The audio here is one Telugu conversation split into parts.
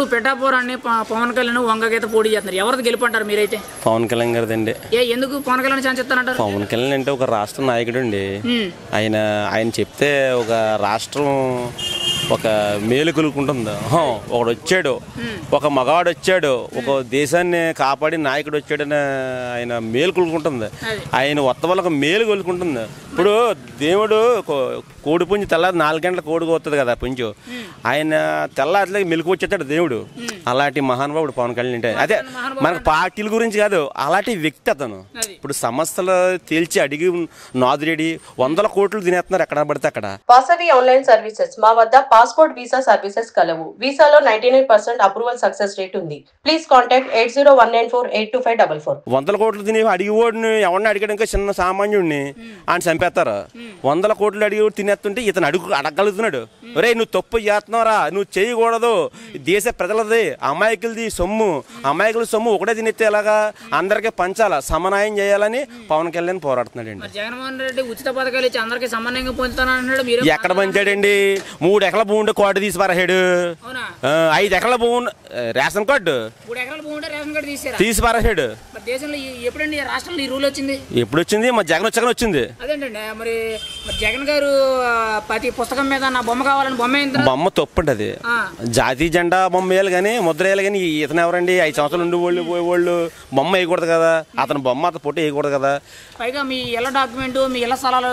ఇప్పుడు పిఠాపురాన్ని పవన్ కళ్యాణ్ వంగగీత పోటీ చేస్తున్నారు. ఎవరిది గెలుపంటారు మీరైతే? పవన్ కళ్యాణ్ గారిదండి. ఎందుకు పవన్ కళ్యాణ్ ఛాన్స్ ఇస్తారంటారు? పవన్ కళ్యాణ్ అంటే ఒక రాష్ట్ర నాయకుడు అండి. ఆయన చెప్తే ఒక రాష్ట్రం ఒక మేలు కొలుకుంటుంది. ఒకడు వచ్చాడు, ఒక మగవాడు వచ్చాడు, ఒక దేశాన్ని కాపాడి నాయకుడు వచ్చాడని ఆయన మేలు కొలుకుంటుంది. ఆయన వత్త వాళ్ళకి మేలు కొలుకుంటుంది. ఇప్పుడు దేవుడు కోడి పుంజు తెల్లారి 4 గంటల కోడికి వస్తుంది కదా పుంజు. ఆయన తెల్లారిలోకి మెలుకు వచ్చేస్తాడు దేవుడు. అలాంటి మహానుభావుడు పవన్ కళ్యాణ్ అంటే. అదే మనకు పార్టీల గురించి కాదు, అలాంటి వ్యక్తి అతను. ఇప్పుడు సమస్యలు తేల్చి అడిగి నాదురేడి 100 కోట్లు తినేస్తున్నారు ఎక్కడ పడితే అక్కడ. వాసవి ఆన్లైన్ సర్వీసెస్ మా వద్ద పాస్పోర్ట్ వీసా సర్వీసెస్ కలవు. వీసాలో 99% అప్రూవల్ సక్సెస్ రేట్ ఉంది. Please contact 8019482544. 100 కోట్లు తిని అడిగివాడిని ఎవరిని అడిగడానికి చిన్న సామాన్యుడిని ఆయన చంపేస్తారు. 100 కోట్లు అడిగి తినేస్తుంటే ఇతను అడగలుగుతున్నాడు. ఒరే నువ్వు తప్పు చేస్తున్నారా, నువ్వు చేయకూడదు, దేశ ప్రజలది అమాయకులది సొమ్ము, అమాయకుల సొమ్ము ఒకటే తినేస్తే ఎలాగా, అందరికీ పంచాలా, సమన్వయం చేయాలని పవన్ కళ్యాణ్ పోరాడుతున్నాడు అండి. జగన్మోహన్ రెడ్డి ఉచిత పథకాలు ఇచ్చి అందరికి సమన్వయంగా పొందుతానన్నాడు. ఎక్కడ పంచాడండి? 3 ఎకరాల భూమి కోటి తీసి పారాడు. 5 ఎకరాల భూమి రేషన్ కార్డు 3 ఎకరాల భూమి రేషన్ కార్డు తీసి పారాడు. దేశంలో ఎప్పుడండి రాష్ట్రంలో ఈ రూల్ వచ్చింది? ఎప్పుడు వచ్చింది? మా జగన్ వచ్చాక వచ్చింది. అదేంటండి మరి జగన్ గారు ప్రతి పుస్తకం మీద నా బొమ్మ కావాలని బొమ్మ తప్పండి. అది జాతీయ జెండా బొమ్మ వేయాలి కానీ ముద్ర వేయాలి కానీ ఇతను ఎవరండి? 5 సంవత్సరాలు ఉండి వాళ్ళు పోయేవాళ్ళు బొమ్మ వేయకూడదు కదా, అతను బొమ్మ అతను పొట్టి వేయకూడదు కదా. పైగా మీ ఇళ్ళ డాక్యుమెంట్, మీ ఇళ్ళ స్థలాలు,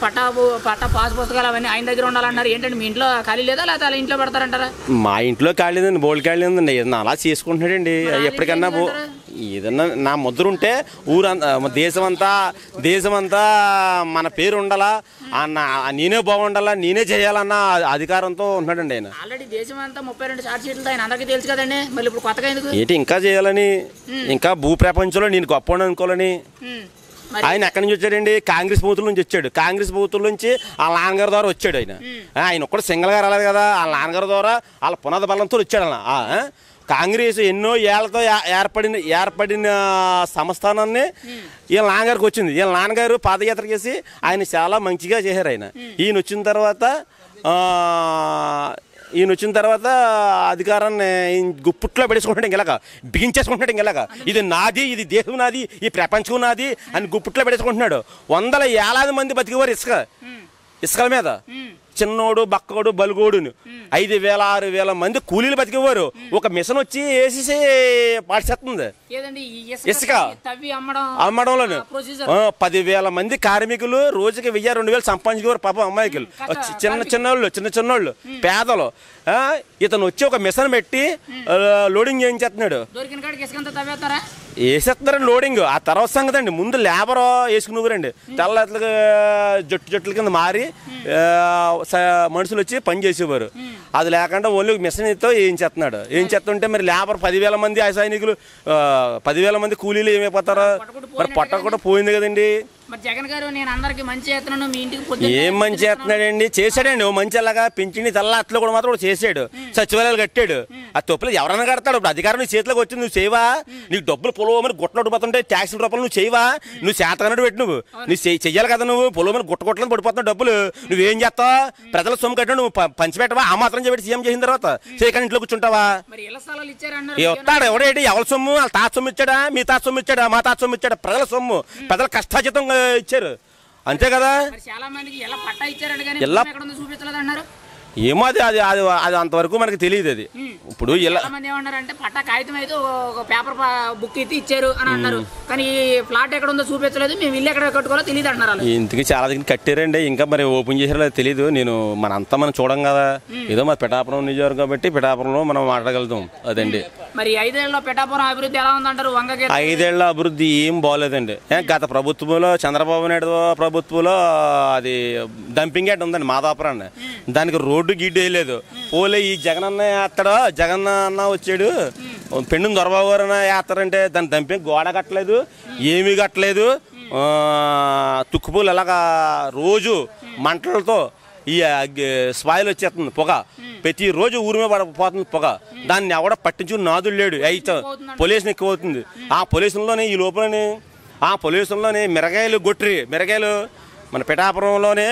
పట్టా పాస్ పుస్తకాలు అవన్నీ ఆయన దగ్గర ఉండాలన్నారు. ఏంటంటే మీ ఇంట్లో ఖాళీ లేదా, లేకపోతే అలా ఇంట్లో పెడతారంటారా? మా ఇంట్లో ఖాళీ లేదండి, బోల్డ్ ఖాళీ ఉందండి. ఏదన్నా అలా చేసుకుంటున్నాడండి. ఎప్పటికన్నా ఏదన్నా నా ముద్ర ఉంటే ఊరంతా దేశమంతా మన పేరు ఉండాలా, నేనే బాగుండాలా, నేనే చేయాలన్న అధికారంతో ఉంటున్నాడండి ఆయన. ఆల్రెడీ దేశం అంతా 32 షార్ట్ షీట్లు ఆయన అందరికీ తెలుసు కదండి. మళ్ళీ ఇప్పుడు కొత్తగా ఎందుకు? ఏంటి ఇంకా చేయాలని, ఇంకా భూ ప్రపంచంలో నేను గొప్ప అనుకోవాలని. ఆయన ఎక్కడి నుంచి వచ్చాడండి? కాంగ్రెస్ బూతుల నుంచి వచ్చాడు. కాంగ్రెస్ బూతుల నుంచి వాళ్ళ నాన్నగారి ద్వారా వచ్చాడు. ఆయన ఒక్కడు సింగల్గా రాలేదు కదా, వాళ్ళ నాన్నగారి ద్వారా వాళ్ళ పునాది బలంతో వచ్చాడు. కాంగ్రెస్ ఎన్నో ఏళ్లతో ఏర్పడిన సంస్థానాన్ని వీళ్ళ నాన్నగారికి వచ్చింది. వీళ్ళ నాన్నగారు పాదయాత్ర చేసి ఆయన చాలా మంచిగా చేశారు. ఈయన వచ్చిన తర్వాత అధికారాన్ని గుప్పుట్లో పెట్టుకుంటాడు. ఇంకెలాగా బిగించేసుకుంటున్నాడు. ఇంకెలాగా ఇది నాది, ఇది దేశం నాది, ఈ ప్రపంచం నాది అని గుప్పుట్లో పెట్టేసుకుంటున్నాడు. 100,000 మంది బతికేవారు ఇసుకల మీద. చిన్నోడు, బక్కోడు, బలుగోడును 5,000 6,000 మంది కూలీలు బతికేవారు. ఒక మిషన్ వచ్చి వేసేసి పాటిస్తుంది ఇసుక అమ్మడంలోను. 10,000 మంది కార్మికులు రోజుకి 1,000-2,000 సంపాదించేవారు పాపం అమ్మాయికులు, చిన్నోళ్ళు పేదలు. ఇతను వచ్చి ఒక మిషన్ పెట్టి లోడింగ్ చేయించేస్తున్నాడు. వేసేస్తున్నారండి లోడింగ్. ఆ తర్వాత సంగతి అండి. ముందు లేబర్ వేసుకునేవారండి. తెల్లట్లుగా జట్టుల కింద మారి మనుషులు వచ్చి పని చేసేవారు. అది లేకుండా ఓన్లీ మిషన్తో ఏం చేస్తుంటే మరి లేబర్ 10,000 మంది సైనికులు 10,000 మంది కూలీలు ఏమైపోతారో మరి పొట్ట కూడా పోయింది కదండి. జగన్ గారు నేను అందరికి మంచి చేస్తున్నాను, మీ ఇంటికి ఏం మంచి చేస్తున్నాడండి? చేశాడండి ఓ మంచి. అలాగా పింఛని తెల్లట్లో కూడా మాత్రం చేసాడు. సచివాలయాలు కట్టాడు. ఆ తప్పులు ఎవరైనా కడతాడు. ఇప్పుడు అధికారం నీ చేతిలోకి వచ్చింది, నువ్వు చేయవా? నీకు డబ్బులు పొలవమని గుట్టలు పడుతుంటే ట్యాక్సుల రూపాయలు నువ్వు చేయవా? నువ్వు చేతనట్టు పెట్టి నువ్వు చెయ్యాలి కదా. నువ్వు పొలవమని గుట్టలు పడిపోతున్నావు డబ్బులు. నువ్వేం చేస్తావా? ప్రజల సొమ్ము కట్టినా నువ్వు పంచిపెట్టవా? ఆ మాత్రం చెప్పి సీఎం చేసిన తర్వాత చేయకుండా ఇంట్లో కూర్చుంటావా? వస్తాడు ఎవడేంటి? ఎవరి సొమ్ము? వాళ్ళ తాత సొమ్ము ఇచ్చాడా? మీ తాత సొమ్ము ఇచ్చాడా? మా తాత సొమ్ము ఇచ్చాడా? ప్రజల సొమ్ము, ప్రజల కష్టాజితం ఇచ్చారు అంతే కదా. ఏమో అది అది అది అది అంతవరకు మనకి తెలియదు. అది ఇప్పుడు ఏమన్నారంటే పట్టా కాగితం అయితే ఒక పేపర్ బుక్ అయితే ఇచ్చారు అని అన్నారు. కానీ ఫ్లాట్ ఎక్కడ ఉందో చూపించలేదు, మేము ఇల్లు ఎక్కడ కట్టుకోవాలో తెలియదు అంటున్నారు. ఇంటికి చాలా దగ్గర కట్టారండి, ఇంకా మరి ఓపెన్ చేసారో తెలియదు. మనం చూడం కదా. ఏదో మరి పిఠాపురం నియోజకవర్గం కాబట్టి పిఠాపురంలో మనం మాట్లాడగలుగుతాం. అదండి. మరి 5 ఏళ్లలో పిఠాపురం అభివృద్ధి ఎలా ఉందంటారు? 5 ఏళ్ల అభివృద్ధి ఏం బాగోలేదండి. గత ప్రభుత్వంలో చంద్రబాబు నాయుడు ప్రభుత్వంలో అది డంపింగ్ యార్డ్ ఉందండి మాదాపురాన్ని. దానికి రోడ్డు గిడ్డు వేయలేదు. పోలే ఈ జగన్ అన్న వేస్తాడో, జగన్ అన్న వచ్చాడు పెండు దొరబాబు గారు వేస్తారంటే దాన్ని డంపింగ్ గోడ కట్టలేదు, ఏమీ కట్టలేదు. తుక్కుపూలు అలాగా రోజు మంటలతో ఈ స్పాయిల్ వచ్చేస్తుంది పొగ. ప్రతిరోజు ఊరి మీద పడిపోతుంది పొగ. దాన్ని ఎవడ పట్టించుకుని నాదులు లేడు. అయితే పొల్యూషన్ ఎక్కువ అవుతుంది. ఆ పొల్యూషన్లోనే ఈ లోపలనే మిరగాయలు మన పిఠాపురంలోనే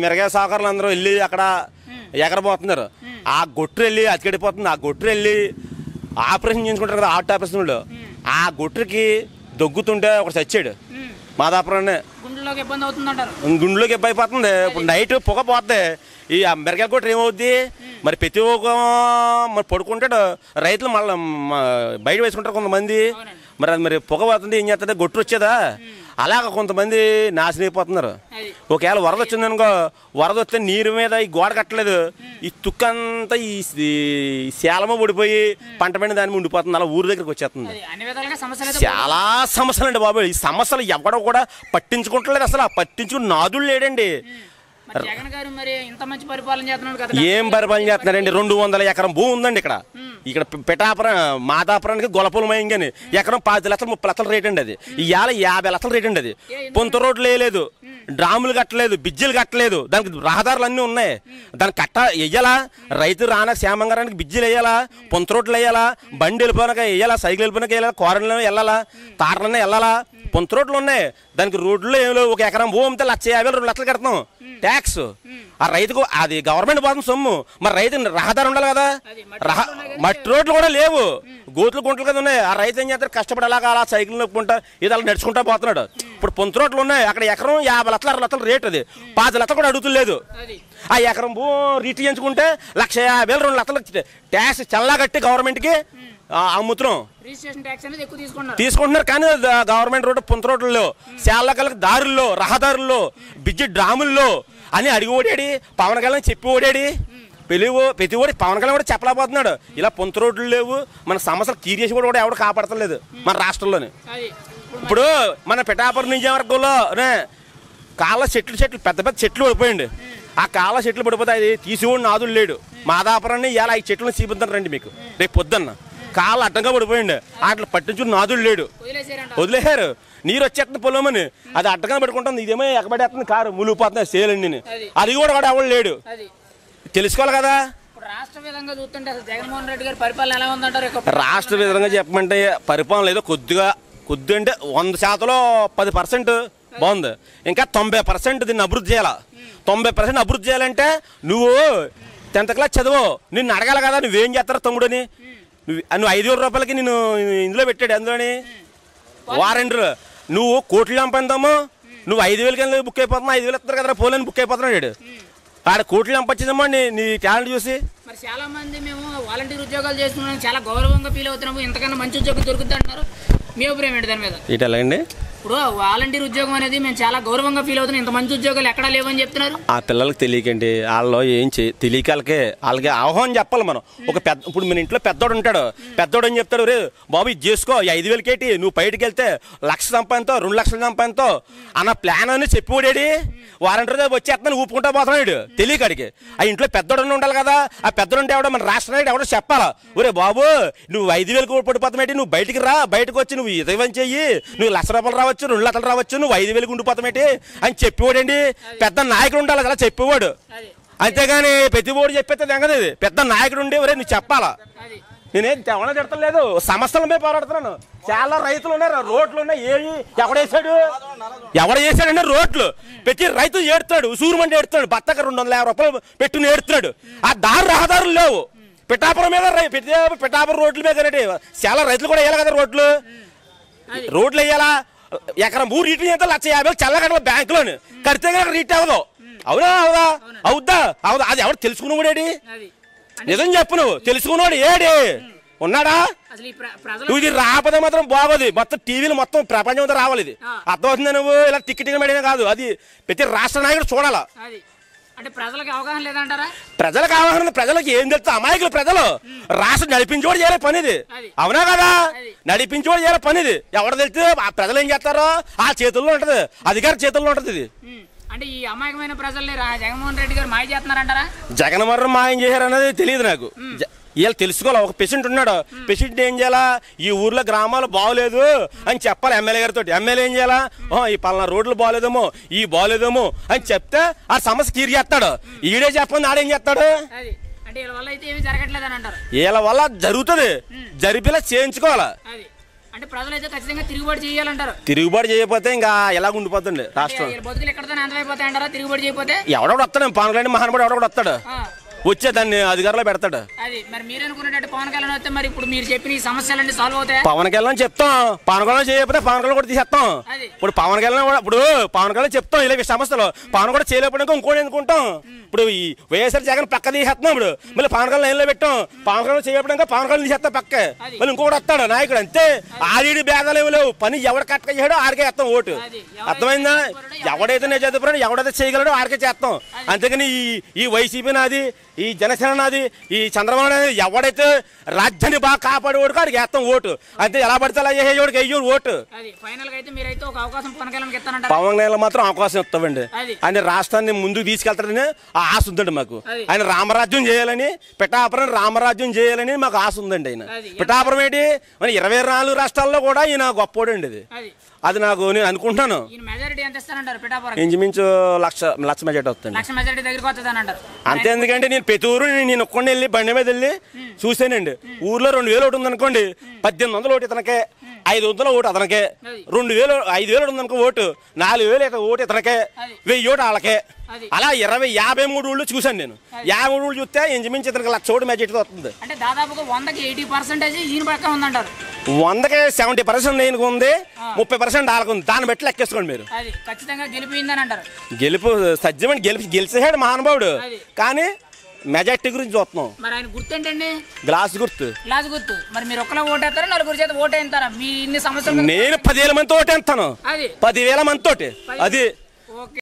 మిరగాయ సహకారులు అందరూ వెళ్ళి అక్కడ ఎగరబోతున్నారు. ఆ గొట్టు వెళ్ళి అతికెడిపోతుంది. ఆ గొట్టు వెళ్ళి ఆపరేషన్ చేయించుకుంటారు కదా, హార్ట్ ఆపరేషన్ వాళ్ళు. ఆ గొట్టుకి దొగ్గుతుంటే ఒకటి చచ్చాడు మాదాపురాన్ని. గుండెలోకి ఇబ్బంది అవుతుందంటారు. గుండెలోకి ఇబ్బంది అయిపోతుంది. ఇప్పుడు నైట్ పొగ పోతే ఈ మిరకాయ గొట్టు ఏమవుద్ది మరి, ప్రతి ఒక్క మరి పడుకుంటాడు. రైతులు మళ్ళీ బయట వేసుకుంటారు కొంతమంది. మరి అది మరి పొగ పోతుంది, ఏం చేస్తుంది, గొట్టు వచ్చేదా? అలాగ కొంతమంది నాశనం అయిపోతున్నారు. ఒకవేళ వరద వచ్చిందనుకో, వరద వస్తే నీరు మీద ఈ గోడ కట్టలేదు, ఈ తుక్కంతా ఈ శాలమ పడిపోయి పంట పైన దాని మీద ఉండిపోతుంది. అలా ఊరి దగ్గరికి వచ్చేస్తుంది. చాలా సమస్యలు అండి బాబు. ఈ సమస్యలు ఎవడో కూడా పట్టించుకుంటలేదు. అసలు పట్టించుకుని నాదులు లేడండి. ఏం పరిపాలన చేస్తున్నారండి? 200 ఎకరం భూమి ఉందండి ఇక్కడ. ఇక్కడ పిఠాపురం మాదాపురానికి గొలపలమయం కానీ ఎకరం 10 లక్షలు 30 లక్షల రేట్ అండి. అది ఇవాళ 50 లక్షల రేట్ అండి. అది పొంత రోడ్లు వేయలేదు, డ్రాములు కట్టలేదు, బిజ్జీలు కట్టలేదు. దానికి రహదారులు అన్నీ ఉన్నాయి. దానికి వెయ్యాలా? రైతు రానా శ్యామంగారానికి బిజ్జీలు వేయాలా, పొంత రోడ్లు వేయాలా, బండి వెళ్ళిపోయినాక వేయాలా, సైకిల్ వెళ్ళిపోయినాక వేయాలా, కోరలో వెళ్ళాలా, తారలోనే వెళ్ళాలా, పొంత రోడ్లు ఉన్నాయి. దానికి రోడ్లు ఏమి లేవు. 1 ఎకరం భూమి అమ్మితే 1,50,000 2 లక్షలు కడతాం ట్యాక్స్. ఆ రైతుకు అది గవర్నమెంట్ పోతుంది సొమ్ము. మరి రైతు రహదారి ఉండాలి కదా. మట్టి రోడ్లు కూడా లేవు, గోతులు గుంటలు కదా ఉన్నాయి. ఆ రైతు ఏం చేస్తారు, కష్టపడి అలాగా అలా సైకిల్ నొప్పుకుంటా ఇది అలా నడుచుకుంటా పోతున్నాడు. ఇప్పుడు పొంత రోడ్లు ఉన్నాయి. అక్కడ ఎకరం 50 లక్షలు 60 లక్షల రేట్. అది 5 లక్షలు కూడా అడుగుతులేదు. ఆ ఎకరం భూ రీటి చేయించుకుంటే 1,50,000 2 లక్షలు ట్యాక్స్ చల్లా కట్టి గవర్నమెంట్కి అమ్ముతున్నాం. తీసుకుంటున్నారు. కానీ గవర్నమెంట్ రోడ్డు పొంత రోడ్లలో, శాలకలకు దారుల్లో, రహదారుల్లో, బిజ్జి డ్రాముల్లో అని అడిగి ఓడాడి. పవన్ కళ్యాణ్ చెప్పి ఓడాడి. ప్రతి ఓడి పవన్ కళ్యాణ్ కూడా చెప్పలేకపోతున్నాడు. ఇలా పొంత రోడ్లు లేవు, మన సమస్యలు క్లియర్ చేసి కూడా ఎవడు కాపాడతలేదు మన రాష్ట్రంలోని. ఇప్పుడు మన పిఠాపురం నియోజకవర్గంలో కాళ్ళ చెట్లు పెద్ద పెద్ద చెట్లు పడిపోయింది. ఆ కాళ్ళ చెట్లు పడిపోతే అది తీసివాడు నాదులు లేడు. మాదాపురాన్ని ఇలా 5 చెట్లను చూపిద్దాం రండి మీకు రేపు పొద్దున్న. కాళ్ళు అడ్డంగా పడిపోయింది. అట్లా పట్టించుకుని నాదులు లేడు, వదిలేశారు. నీరు వచ్చేస్తుంది పొలమని, అది అడ్డంగా పెట్టుకుంటుంది. ఇదేమో ఎక్కబడేస్తుంది, కారు ములిగిపోతుంది సేలండి. అది కూడా ఎవడు లేడు. తెలుసుకోవాలి కదా. రాష్ట్ర విధంగా చూస్తుంటే జగన్మోహన్ రెడ్డి గారి పరిపాలన ఎలా ఉందంటారు? రాష్ట్ర విధంగా చెప్పమంటే పరిపాలన ఏదో కొద్ది అంటే 100%లో 10% బాగుంది. ఇంకా 90% దీన్ని అభివృద్ధి చేయాలా. 90% అభివృద్ధి చేయాలంటే నువ్వు 10th క్లాస్ చదువు. నిన్ను అడగాలి కదా, నువ్వేం చేస్తారో తమ్ముడని. నువ్వు 5,000 రూపాయలకి నేను ఇందులో పెట్టాడు. అందులోని వారెంట్లు నువ్వు కోట్లు చంపేద్దాము. నువ్వు 5,000 కింద బుక్ అయిపోతున్నా, 5,000 ఇస్తారు కదా పోలని బుక్ అయిపోతున్నాడు. ఆడ కోట్లు చంపొచ్చిందమ్మా నీ టాలెంట్ చూసి. మరి చాలా మంది మేము వాలంటీర్ ఉద్యోగాలు చేస్తున్నాం, చాలా గౌరవంగా ఫీల్ అవుతున్నాము, ఇంతకన్నా మంచి ఉద్యోగం దొరుకుతుంది అంటున్నారు. మీ అభిప్రాయం ఏంటి దాని మీద? ఇటు ఎలాగండి? ఇప్పుడు వాలంటీర్ ఉద్యోగం అనేది మేము చాలా గౌరవంగా ఫీల్ అవుతున్నాం, ఇంత మంచి ఉద్యోగాలు ఎక్కడా లేవని చెప్తున్నారు. ఆ పిల్లలకి తెలియకండి, వాళ్ళు ఏం తెలియక వాళ్ళకి ఆహ్వానం చెప్పాలి మనం. ఇప్పుడు మన ఇంట్లో పెద్దోడు ఉంటాడు, పెద్దోడు అని చెప్తాడు, రే బాబు ఇది చేసుకో, 5,000 కేటి నువ్వు బయటకు వెళ్తే 1,00,000 సంపాదితో 2 లక్షలు సంపాదితో అన్న ప్లాన్ అని చెప్పిపోడాడి. వారంటీ వచ్చేస్తాను ఊపుకుంటా పోతున్నాడు తెలియకాడికి. ఆ ఇంట్లో పెద్దోడు ఉండాలి కదా. ఆ పెద్దోడు ఉంటే ఎవడో మన రాష్ట్ర నాయుడు ఎవడో చెప్పాలా, ఒరే బాబు నువ్వు 5,000 పడిపోతామేటి, నువ్వు బయటికి రా, బయటకు వచ్చి నువ్వు ఇదేమని చెయ్యి, నువ్వు 1,00,000 రూపాయలు రావచ్చు, 2 లక్షలు రావచ్చు, నువ్వు 5,000 ఉండిపోతామేటి అని చెప్పేవాడండి. పెద్ద నాయకుడు ఉండాలి కదా చెప్పేవాడు. అంతేగాని ప్రతి ఓడు చెప్పేస్తే తెగదు. ఇది పెద్ద నాయకుడు ఉండే ఒరే నువ్వు చెప్పాలా. నేనేం తెవన తిడతాం లేదు, సమస్యల మీద పోరాడుతున్నాను. చాలా రైతులు ఉన్నారు, రోడ్లు ఉన్నాయి. ఎవడ చేశాడంటే రోడ్లు ప్రతి రైతు ఏడుతాడు, సూర్యమండి ఏడుతాడు, బత్తక 250 రూపాయలు పెట్టుకుని ఏడుతున్నాడు. ఆ రహదారులు లేవు. పిఠాపురం మీద పిఠాపురం రోడ్ల మీద చాలా రైతులు కూడా వేయాలి కదా రోడ్లు వేయాలా. ఎకరం భూ రీట్ చేస్తే 1,50,000 చల్లగడల బ్యాంకులోని కడితే కనుక రీట్ అవ్వదు. అవుదా? అది ఎవరు తెలుసుకున్నాడు? నిజం చెప్పు, నువ్వు తెలుసుకున్నాడు ఏడి ఉన్నాడా? నువ్వు ఇది రాకపోతే మాత్రం బాగోదు. మొత్తం టీవీలు మొత్తం ప్రపంచం అంతా రావాలి. ఇది అర్థమవుతుంది. నువ్వు ఇలా టికెట్ మేడమే కాదు, అది ప్రతి రాష్ట్ర నాయకుడు చూడాలా. ప్రజలకు అవగాహన లేదంటారా? ప్రజలకు అవగాహన, ప్రజలకు ఏం తెలుస్తా? అమాయకులు ప్రజలు. రాష్ట్రం నడిపించేవాడు చేయాలి పని ఇది, అవునా కదా? నడిపించేవాడు చేయాలి పని ఇది. ఎవరు తెలిస్తే ప్రజలు ఏం చేస్తారో ఆ చేతుల్లో ఉంటది, అధికారి చేతుల్లో ఉంటది. ఇది అంటే ఈ అమాయకమైన ప్రజల్ని జగన్మోహన్ రెడ్డి గారు మాయ చేస్తున్నారంటారా? జగన్మోహన్ మాయం చేశారన్నది తెలియదు నాకు. వీళ్ళు తెలుసుకోవాలి. ఒక పేషెంట్ ఉన్నాడు, పేషెంట్ ఏం చేయాలా, ఈ ఊర్లో గ్రామాలు బాగోలేదు అని చెప్పాలి ఎమ్మెల్యే గారితో. ఎమ్మెల్యే ఏం చేయాలా, ఈ పలానా రోడ్లు బాగోలేదేమో, ఈ బాగోలేదేమో అని చెప్తే ఆ సమస్య క్లియర్ చేస్తాడు. ఈడే చెప్పండి ఆడేం చేస్తాడు? వీళ్ళ వల్ల జరుగుతుంది, జరిపేలా చేయించుకోవాలా. అంటే ప్రజలైతే ఖచ్చితంగా తిరుగుబాటు చేయాలంటారు. తిరుగుబాటు చేయకపోతే ఇంకా ఎలా ఉండిపోతుంది రాష్ట్రం. బతుకులు ఎక్కడ అంతమైపోతాయంటారా తిరుగుబాటు చేయకపోతే? ఎవడో వస్తాడు, పవన్ కళ్యాణ్ మహానుభావుడు ఎవడో వస్తాడు. వచ్చే దాన్ని అధికారంలో పెడతాడు. అది మరి మీరు అనుకున్నట్టు పవన్ కళ్యాణ్ వస్తే మరి ఇప్పుడు మీరు చెప్పిన ఈ సమస్యలన్నీ సాల్వ్ అవుతాయి. పవన్ కళ్యాణ్ చెప్తాం, పవన్ కళ్యాణ్ చేయకపోతే పవన్ కళ్యాణ్ కూడా తీసేస్తాం. ఇప్పుడు పవన్ కళ్యాణ్ కూడా ఇప్పుడు పవన్ కళ్యాణ్ చెప్తాం ఇలా సమస్యలు, పవన్ కూడా చేయలేకపోయినా ఇంకోటి ఎందుకుంటాం. ఇప్పుడు ఈ వైఎస్ఆర్ జగన్ పక్క తీసేస్తున్నాం, ఇప్పుడు మళ్ళీ పవన్ కళ్యాణ్ లైన్లో పెట్టాం, పవన్ కళ్యాణ్ చేయకపోయినా పవన్ కళ్యాణ్ తీసేస్తాం పక్క, మళ్ళీ ఇంకోటి వస్తాడు నాయకుడు. అంతే, ఆడి భేదాలు ఏమి లేవు, పని ఎవడు కరెక్ట్గా చేయడో ఆడికే వేస్తాం ఓటు. అర్థమైందా? ఎవడైతే నేను చదువుకున్నాడు, ఎవడైతే చేయగలడో ఆడికే చేస్తాం. అంతేగాని ఈ వైసీపీ నాది, ఈ జనసేన నాది, ఈ చంద్రబాబు నాది, ఎవడైతే రాజ్యాన్ని బాగా కాపాడేవాడు ఆడికి వేస్తాం ఓటు. అంతే, ఎలా పడితే అలా చేసేవాడికి అయ్యో ఓటు. పవన్ కళ్యాణ్ మాత్రం అవకాశం ఇస్తామండి. ఆయన రాష్ట్రాన్ని ముందుకు తీసుకెళ్తాడని ఆశ ఉందండి మాకు. ఆయన రామరాజ్యం చేయాలని, పిఠాపురం రామరాజ్యం చేయాలని మాకు ఆశ ఉందండి. ఆయన పిఠాపురం ఏంటి మన 24 రాష్ట్రాల్లో కూడా ఈయన గొప్పోడండి. అది నాకు నేను అనుకుంటున్నాను. ఇంచుమించు లక్ష మెజార్టీ వస్తుంది. అంతే, ఎందుకంటే నేను ప్రతి ఊరు నేను ఒక్కడిని వెళ్ళి బండి మీద వెళ్ళి చూసానండి. ఊర్లో 2000 ఒకటి ఉందనుకోండి, 1800 ఓటు ఇతనకే, 500 ఓటు అతనకే, 2000 5000 ఉందనుకో ఓటు, 4000 ఓటు ఇతనకే, 1000 ఓటు వాళ్ళకే. అలా 53 ఊళ్ళు చూసాను నేను. 53 ఊళ్ళు చూస్తే ఇంచుమించు ఇతనికి 1,00,000 ఓటు మెజార్టీ వస్తుంది. అంటే దాదాపుగా 100కి 80% ఈయన పక్క ఉందంటారు. 100కి 70% ఈయనకు ఉంది, 30% వాళ్ళకు ఉంది. దాన్ని బట్టి లెక్కేసుకోండి మీరు. ఖచ్చితంగా గెలిపోయిందని అంటారు. గెలుపు సత్యమని గెలిచేసాడు మహానుభావుడు, కానీ మెజార్టీ గురించి చూస్తున్నాం. మరి ఆయన గుర్తు ఏంటండి? గ్లాస్ గుర్తు. గ్లాస్ గుర్తు. మరి మీరు ఒక్కలా ఓటేస్తారా, నలుగురు చేత ఓటేస్తారా? మీ ఇన్ని సమస్యలు నేను 10,000 మంది ఓటేస్తాను, 10,000 మంది తోటి. అది